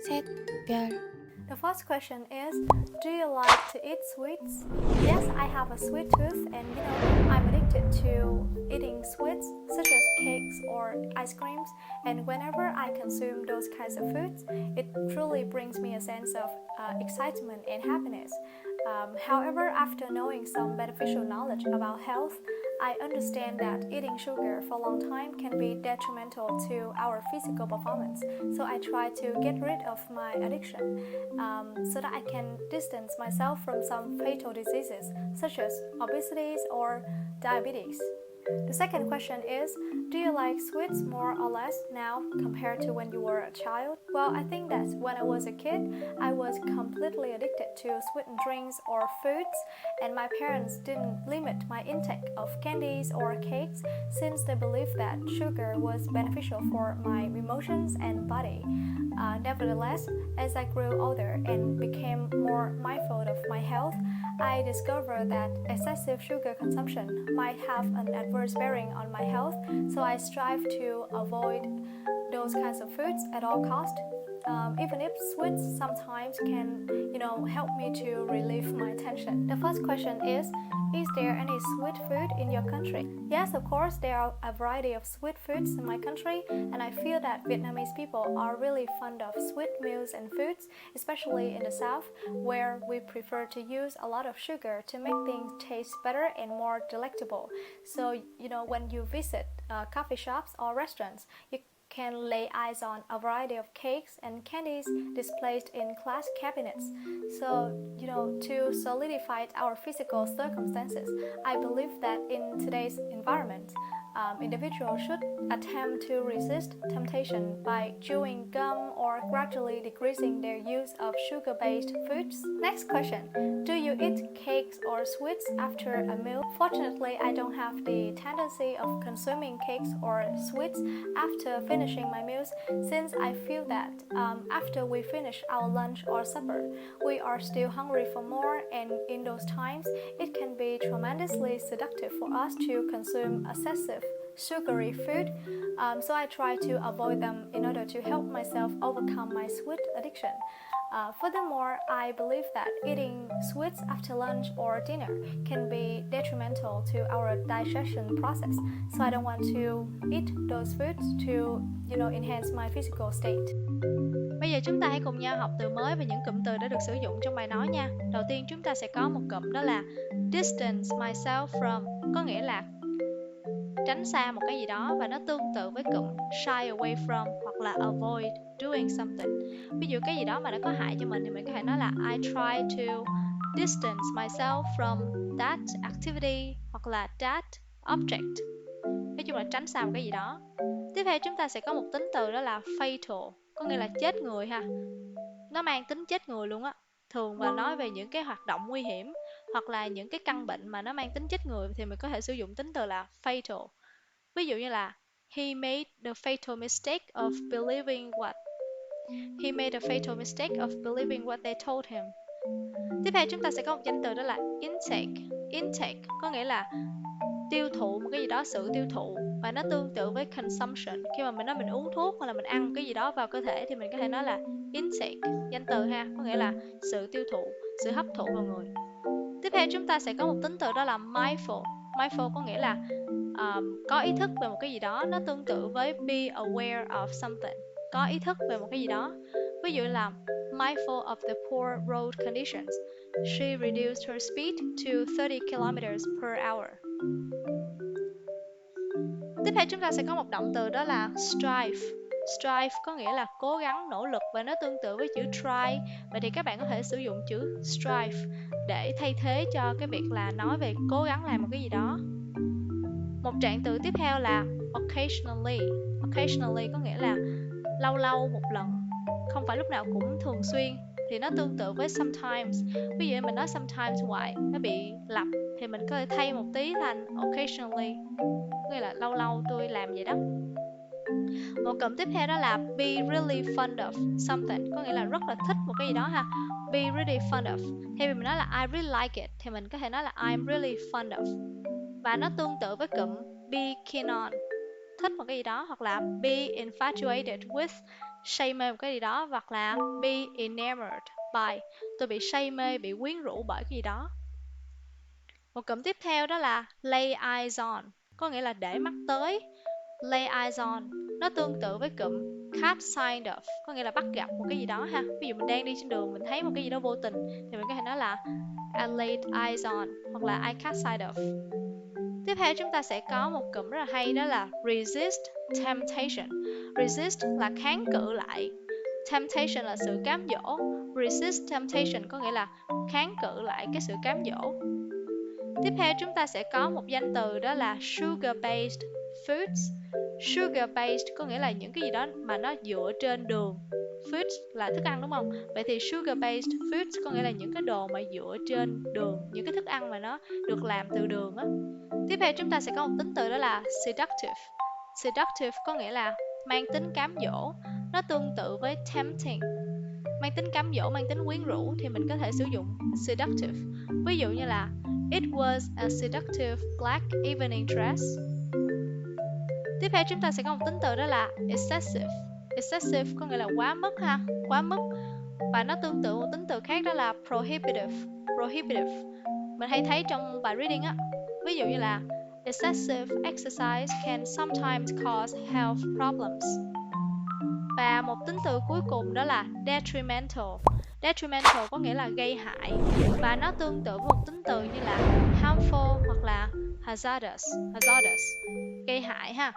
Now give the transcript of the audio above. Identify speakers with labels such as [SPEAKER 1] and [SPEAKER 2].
[SPEAKER 1] 셋, 별.
[SPEAKER 2] The first question is, do you like to eat sweets? Yes, I have a sweet tooth and I'm addicted to eating sweets such as cakes or ice creams, and whenever I consume those kinds of foods, it truly brings me a sense of excitement and happiness. However, after knowing some beneficial knowledge about health, I understand that eating sugar for a long time can be detrimental to our physical performance. So I try to get rid of my addiction so that I can distance myself from some fatal diseases such as obesity or diabetes. The second question is, do you like sweets more or less now compared to when you were a child? Well, I think that when I was a kid, I was completely addicted to sweetened drinks or foods, and my parents didn't limit my intake of candies or cakes since they believed that sugar was beneficial for my emotions and body. Nevertheless, as I grew older and became more mindful of my health, I discovered that excessive sugar consumption might have an adverse bearing on my health, so I strive to avoid those kinds of foods at all costs. Even if sweets sometimes can, help me to relieve my tension. The first question is there any sweet food in your country? Yes, of course, there are a variety of sweet foods in my country, and I feel that Vietnamese people are really fond of sweet meals and foods, especially in the South, where we prefer to use a lot of sugar to make things taste better and more delectable. So, when you visit coffee shops or restaurants, you can lay eyes on a variety of cakes and candies displayed in glass cabinets. So, to solidify our physical circumstances, I believe that in today's environment, individuals should attempt to resist temptation by chewing gum or gradually decreasing their use of sugar-based foods. Next question, do you eat cakes or sweets after a meal? Fortunately, I don't have the tendency of consuming cakes or sweets after finishing my meals, since I feel that after we finish our lunch or supper, we are still hungry for more, and in those times, it can be tremendously seductive for us to consume excessive sugary food, so I try to avoid them in order to help myself overcome my sweet addiction. Furthermore, I believe that eating sweets after lunch or dinner can be detrimental to our digestion process, so I don't want to eat those foods to, enhance my physical state.
[SPEAKER 3] Bây giờ chúng ta hãy cùng nhau học từ mới về những cụm từ đã được sử dụng trong bài nói nha. Đầu tiên chúng ta sẽ có một cụm đó là distance myself from, có nghĩa là tránh xa một cái gì đó, và nó tương tự với cụm shy away from hoặc là avoid doing something. Ví dụ cái gì đó mà nó có hại cho mình thì mình có thể nói là I try to distance myself from that activity hoặc là that object. Nói chung là tránh xa một cái gì đó. Tiếp theo chúng ta sẽ có một tính từ đó là fatal, có nghĩa là chết người ha. Nó mang tính chết người luôn á. Thường và nói về những cái hoạt động nguy hiểm hoặc là những cái căn bệnh mà nó mang tính chết người thì mình có thể sử dụng tính từ là fatal. Ví dụ như là he made the fatal mistake of believing what they told him. Tiếp theo chúng ta sẽ có một danh từ đó là intake, có nghĩa là tiêu thụ một cái gì đó, sự tiêu thụ, và nó tương tự với consumption. Khi mà mình nói mình uống thuốc hoặc là mình ăn một cái gì đó vào cơ thể thì mình có thể nói là intake, danh từ ha, có nghĩa là sự tiêu thụ, sự hấp thụ vào người. Tiếp theo chúng ta sẽ có một tính từ đó là mindful có nghĩa là có ý thức về một cái gì đó, nó tương tự với be aware of something, có ý thức về một cái gì đó. Ví dụ là mindful of the poor road conditions, she reduced her speed to 30 kilometers per hour. Tiếp theo chúng ta sẽ có một động từ đó là strive có nghĩa là cố gắng, nỗ lực, và nó tương tự với chữ try. Vậy thì các bạn có thể sử dụng chữ strive để thay thế cho cái việc là nói về cố gắng làm một cái gì đó. Một trạng từ tiếp theo là occasionally có nghĩa là lâu lâu một lần, không phải lúc nào cũng thường xuyên, thì nó tương tự với sometimes. Ví dụ mình nói sometimes hoài nó bị lặp thì mình có thể thay một tí thành occasionally, nghĩa là lâu lâu tôi làm vậy đó. Một cụm tiếp theo đó là be really fond of something, có nghĩa là rất là thích một cái gì đó ha. Be really fond of, thay vì mình nói là I really like it thì mình có thể nói là I'm really fond of. Và nó tương tự với cụm be keen on, thích một cái gì đó, hoặc là be infatuated with say mê một cái gì đó, hoặc là be enamored by, tôi bị say mê, bị quyến rũ bởi cái gì đó. Một cụm tiếp theo đó là lay eyes on, có nghĩa là để mắt tới. Lay eyes on nó tương tự với cụm catch sight of, có nghĩa là bắt gặp một cái gì đó ha. Ví dụ mình đang đi trên đường, mình thấy một cái gì đó vô tình thì mình có thể nói là I laid eyes on hoặc là I catch sight of. Tiếp theo chúng ta sẽ có một cụm rất là hay, đó là resist temptation. Resist là kháng cự lại, temptation là sự cám dỗ. Resist temptation có nghĩa là kháng cự lại cái sự cám dỗ. Tiếp theo chúng ta sẽ có một danh từ, đó là sugar based foods. Sugar based có nghĩa là những cái gì đó mà nó dựa trên đường. Foods là thức ăn đúng không? Vậy thì sugar based foods có nghĩa là những cái đồ mà dựa trên đường, những cái thức ăn mà nó được làm từ đường á. Tiếp theo chúng ta sẽ có một tính từ, đó là seductive. Seductive có nghĩa là mang tính cám dỗ. Nó tương tự với tempting. Mang tính cám dỗ, mang tính quyến rũ thì mình có thể sử dụng seductive. Ví dụ như là It was a seductive black evening dress. Tiếp theo chúng ta sẽ có một tính từ, đó là excessive. Excessive có nghĩa là quá mức ha, quá mức. Và nó tương tự một tính từ khác, đó là prohibitive. Prohibitive mình hay thấy trong bài reading á. Ví dụ như là excessive exercise can sometimes cause health problems. Và một tính từ cuối cùng đó là detrimental. Detrimental có nghĩa là gây hại, và nó tương tự với một tính từ như là harmful hoặc là hazardous. Gây hại ha.